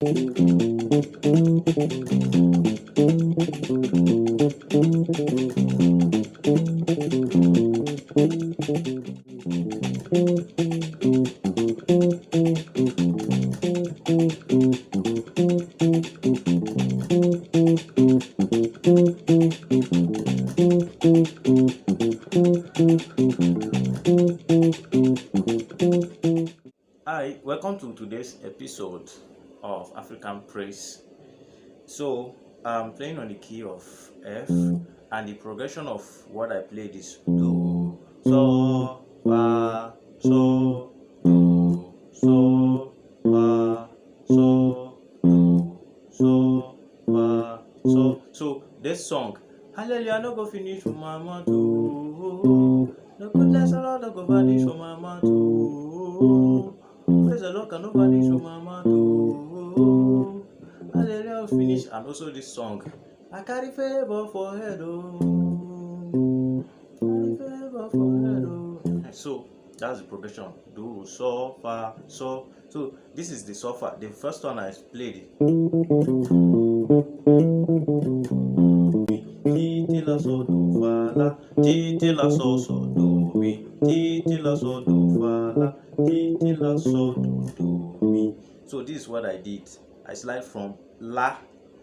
Hi, welcome to today's episode of African Praise. So, I'm playing on the key of F, and the progression of what I played is Do, So, Fa, So, Do, So, Fa, So, Do, So, Fa, So. So, this song, Hallelujah, no go finish for mama too. The goodness of Lord no go vanish for mama too. Praise the Lord, can no vanish for mama too. Hallelujah, finish. And also this song, I carry favor for head, oh. Carry favor for head, oh. So that's the progression. Do, so, fa, so. So this is the so far. The first one I played. Ti la so do fa la, ti la so do mi, ti la so do fa la, ti la so do mi. So this is what I did. I slide from la,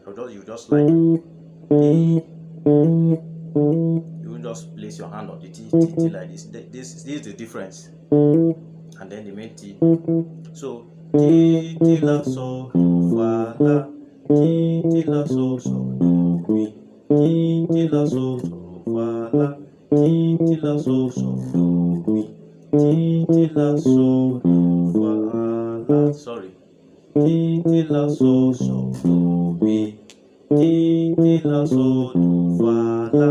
you just slide ti. You just place your hand on the T like this. This is the difference. And then the main T. So Ti la so do fa la, ti la so do mi, ti la so fa la, ti la so do mi, ti la so do fa la. Sorry. Ti la so do mi, ti la so do fa la,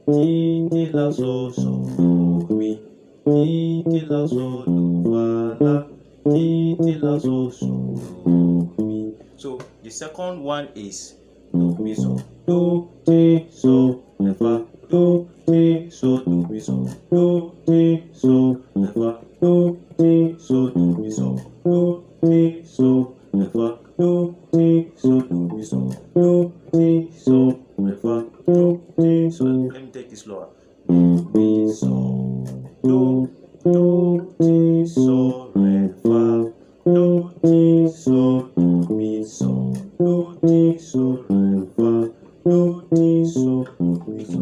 ti la so do mi, ti la so do fa la, ti la so do mi. So the second one is do mi so, do ti so re fa, do ti so do mi so, do ti so re fa, do ti so do mi so, do ti so re fa, do ti so do mi so, do ti so re fa, do ti so. Let me take this slower. Do mi so, do ti so re fa, do ti so do mi so, do ti so re fa, do ti so do mi so.